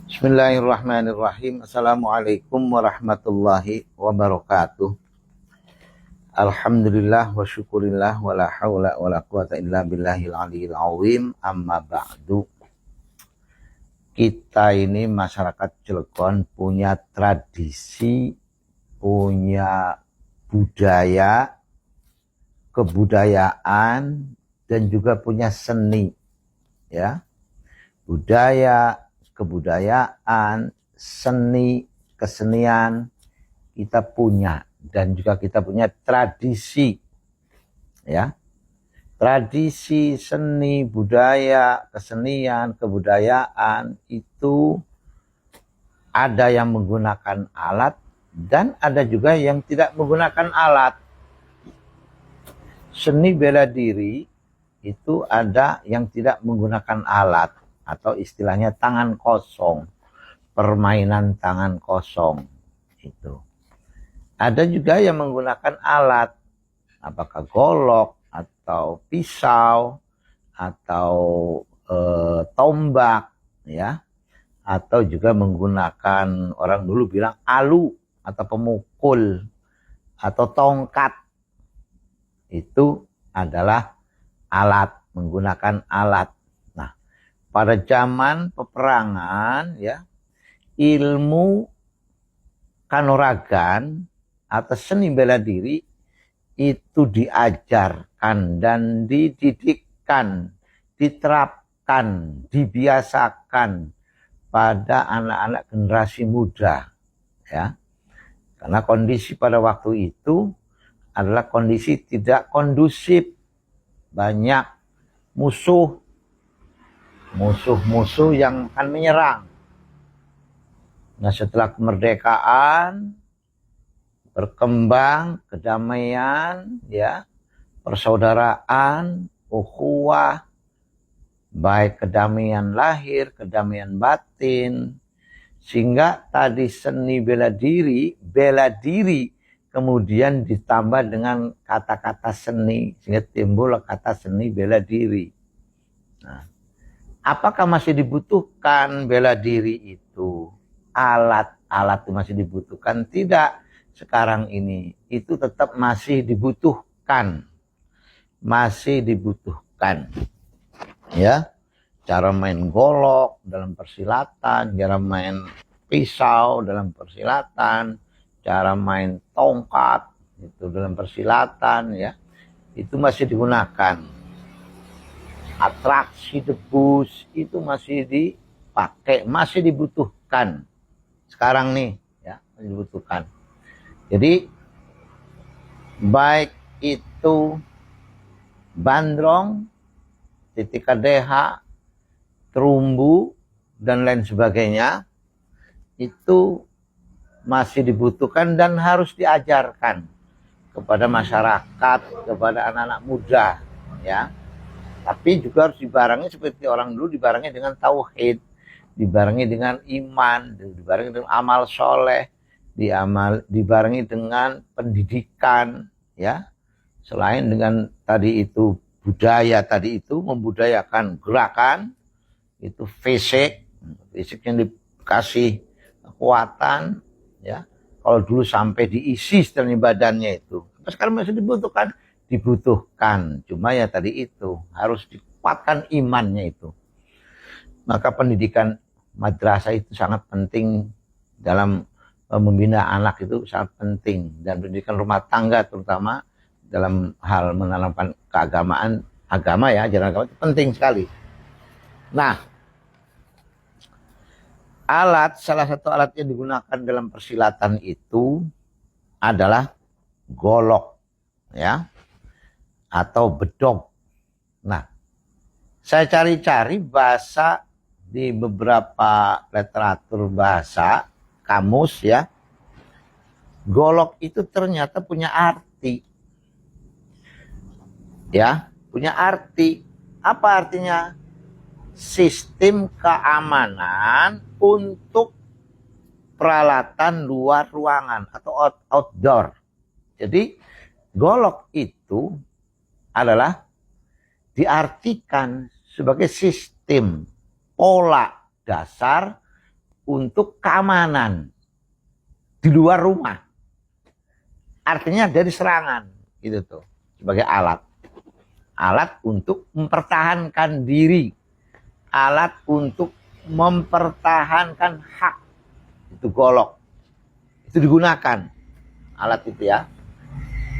Bismillahirrahmanirrahim. Assalamualaikum warahmatullahi wabarakatuh. Alhamdulillah wa syukurillah wa la hawla wa la quwata illa billahil aliyil azim. Amma ba'du. Kita ini masyarakat Cilegon punya tradisi, punya budaya, kebudayaan, dan juga punya seni. Ya, budaya, kebudayaan, seni, kesenian kita punya, dan juga kita punya tradisi, ya, tradisi, seni, budaya, kesenian, kebudayaan itu ada yang menggunakan alat dan ada juga yang tidak menggunakan alat. Seni bela diri itu ada yang tidak menggunakan alat, atau istilahnya tangan kosong, permainan tangan kosong itu. Ada juga yang menggunakan alat, apakah golok atau pisau atau tombak, ya, atau juga menggunakan, orang dulu bilang alu atau pemukul atau tongkat. Itu adalah alat, menggunakan alat. Nah, pada zaman peperangan, ya, ilmu kanuragan atau seni bela diri itu diajarkan dan dididikkan, diterapkan, dibiasakan pada anak-anak generasi muda, ya. Karena kondisi pada waktu itu adalah kondisi tidak kondusif, banyak musuh-musuh yang akan menyerang. Nah, setelah kemerdekaan berkembang kedamaian, ya, persaudaraan, ukhuwah, baik kedamaian lahir, kedamaian batin, sehingga tadi seni bela diri kemudian ditambah dengan kata-kata seni, sehingga timbul kata seni bela diri. Nah, apakah masih dibutuhkan bela diri itu? Alat-alat itu masih dibutuhkan? Tidak. Sekarang ini itu tetap masih dibutuhkan. Masih dibutuhkan. Ya, cara main golok dalam persilatan, cara main pisau dalam persilatan, cara main tongkat itu dalam persilatan, ya, itu masih digunakan. Atraksi debus itu masih dipakai, masih dibutuhkan sekarang nih, ya, masih dibutuhkan. Jadi baik itu bandrong, titika deha, terumbu, dan lain sebagainya, itu masih dibutuhkan dan harus diajarkan kepada masyarakat, kepada anak-anak muda, ya. Tapi juga harus dibarengi seperti orang dulu, dibarengi dengan tauhid, dibarengi dengan iman, dibarengi dengan amal soleh, dibarengi dengan pendidikan, ya. Selain dengan tadi itu budaya, tadi itu membudayakan gerakan, itu fisik yang dikasih kekuatan, ya. Kalau dulu sampai diisi setelahnya badannya itu, sekarang masih dibutuhkan, cuma ya tadi itu harus dikuatkan imannya itu. Maka pendidikan madrasah itu sangat penting dalam membina anak, itu sangat penting, dan pendidikan rumah tangga terutama dalam hal menanamkan keagamaan, agama, ya, ajaran agama itu penting sekali. Nah, salah satu alat yang digunakan dalam persilatan itu adalah golok, ya, atau bedog. Nah, saya cari-cari bahasa di beberapa literatur bahasa, kamus, ya, golok itu ternyata punya arti, ya, punya arti. Apa artinya? Sistem keamanan untuk peralatan luar ruangan atau outdoor. Jadi golok itu adalah diartikan sebagai sistem pola dasar untuk keamanan di luar rumah. Artinya dari serangan, gitu tuh, sebagai alat. Alat untuk mempertahankan diri, alat untuk mempertahankan hak. Itu golok. Itu digunakan alat itu ya.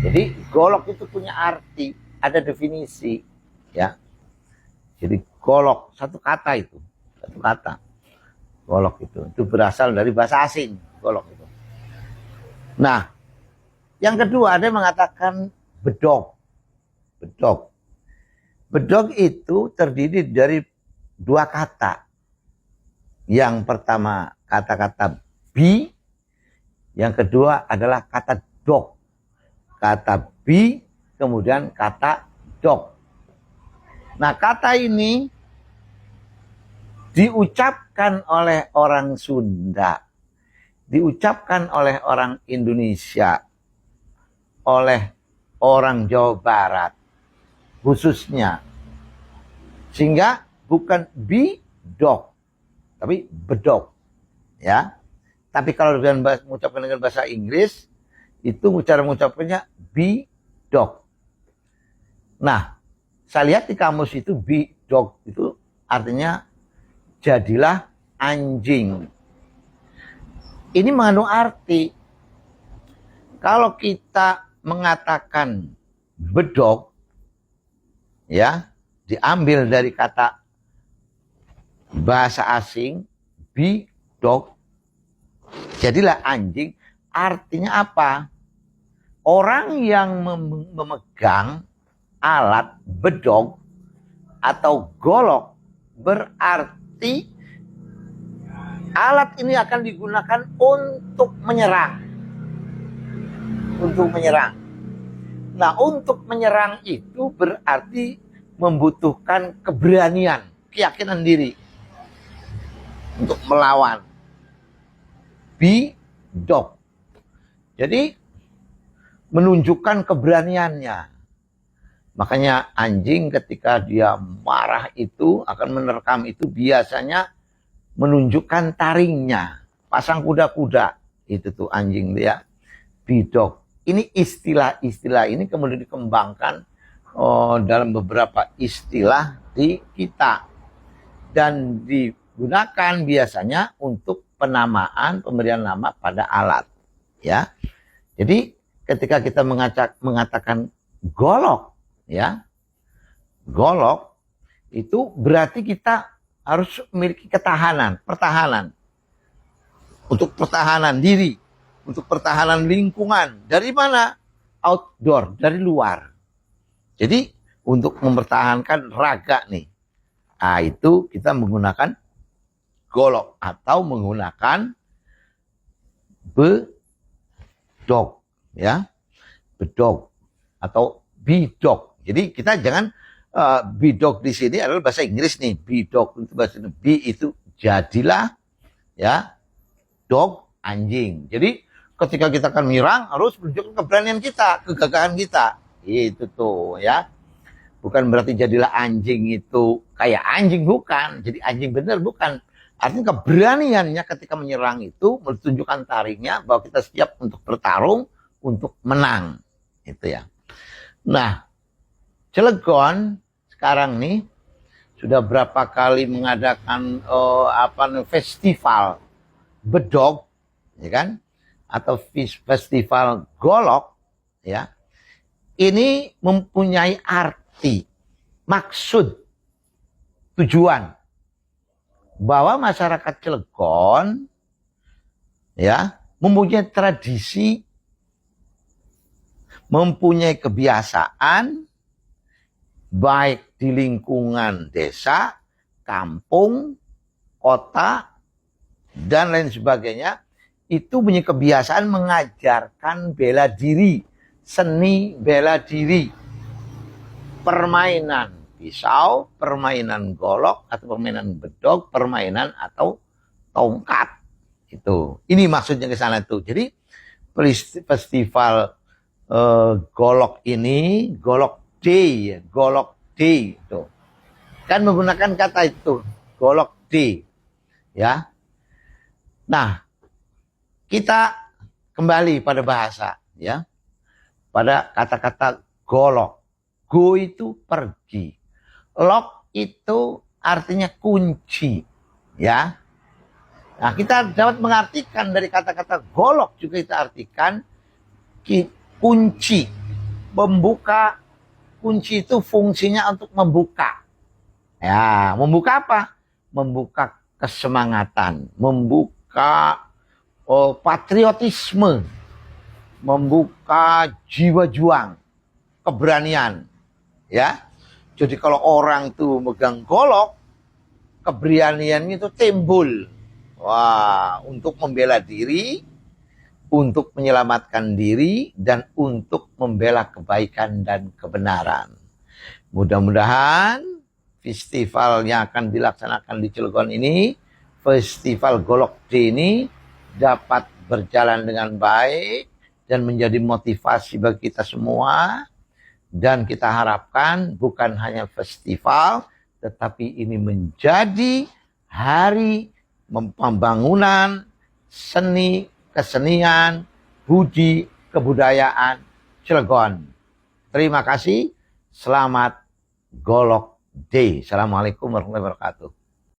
Jadi golok itu punya arti, ada definisi ya. Jadi golok satu kata itu, satu kata. Golok itu berasal dari bahasa asing, golok itu. Nah, yang kedua ada yang mengatakan bedog. Bedog. Bedog itu terdiri dari dua kata. Yang pertama kata-kata bi, yang kedua adalah kata dog. Kata bi, kemudian kata dog. Nah, kata ini diucapkan oleh orang Sunda, diucapkan oleh orang Indonesia, oleh orang Jawa Barat khususnya. Sehingga bukan bidog, tapi bedog. Ya. Tapi kalau dengan mengucapkan dengan bahasa Inggris, itu cara mengucapkannya bidog. Nah, saya lihat di kamus itu bidog itu artinya jadilah anjing. Ini mengandung arti. Kalau kita mengatakan bedog, ya, diambil dari kata bahasa asing, bidog, jadilah anjing, artinya apa? Orang yang memegang alat bedog atau golok berarti alat ini akan digunakan untuk menyerang. Untuk menyerang. Nah, untuk menyerang itu berarti membutuhkan keberanian, keyakinan diri untuk melawan. Bidog. Jadi menunjukkan keberaniannya. Makanya anjing ketika dia marah itu akan menerkam itu biasanya menunjukkan taringnya. Pasang kuda-kuda. Itu tuh anjing dia. Bidog. Ini istilah-istilah ini kemudian dikembangkan dalam beberapa istilah di kita. Dan digunakan biasanya untuk penamaan, pemberian nama pada alat. Ya. Jadi ketika kita mengatakan golok, ya, golok itu berarti kita harus memiliki ketahanan, pertahanan. Untuk pertahanan diri, untuk pertahanan lingkungan. Dari mana? Outdoor, dari luar. Jadi untuk mempertahankan raga nih. Nah, itu kita menggunakan golok atau menggunakan bedog, ya. Bedog atau bidog. Jadi kita jangan bidog di sini adalah bahasa Inggris nih. Bidog itu bahasa bi itu jadilah, ya, dog anjing. Jadi ketika kita akan menyerang harus menunjukkan keberanian kita, kegagahan kita. Itu tuh ya. Bukan berarti jadilah anjing itu kayak anjing, bukan. Jadi anjing benar bukan. Artinya keberaniannya ketika menyerang itu menunjukkan taringnya bahwa kita siap untuk bertarung, untuk menang. Itu ya. Nah, Cilegon sekarang nih sudah berapa kali mengadakan festival bedog, ya kan? Atau festival golok, ya. Ini mempunyai arti, maksud, tujuan bahwa masyarakat Cilegon, ya, mempunyai tradisi, mempunyai kebiasaan baik di lingkungan desa, kampung, kota, dan lain sebagainya, itu punya kebiasaan mengajarkan bela diri, seni bela diri, permainan pisau, permainan golok atau permainan bedog, permainan atau tongkat. Itu. Ini maksudnya ke sana tuh. Jadi festival golok ini, golok day, golok day itu. Kan menggunakan kata itu, golok day. Ya. Nah, kita kembali pada bahasa, ya. Pada kata-kata golok. Go itu pergi. Lock itu artinya kunci, ya. Nah, kita dapat mengartikan dari kata-kata golok juga kita artikan kunci. Membuka, kunci itu fungsinya untuk membuka. Ya, membuka apa? Membuka kesemangatan, membuka patriotisme, membuka jiwa juang, keberanian, ya. Jadi kalau orang tuh megang golok, keberaniannya itu timbul. Wah, untuk membela diri, untuk menyelamatkan diri, dan untuk membela kebaikan dan kebenaran. Mudah-mudahan festival yang akan dilaksanakan di Cilegon ini, Festival Golok D ini, dapat berjalan dengan baik dan menjadi motivasi bagi kita semua. Dan kita harapkan bukan hanya festival, tetapi ini menjadi hari pembangunan seni, kesenian, budi, kebudayaan Cilegon. Terima kasih. Selamat Golok D. Assalamualaikum warahmatullahi wabarakatuh.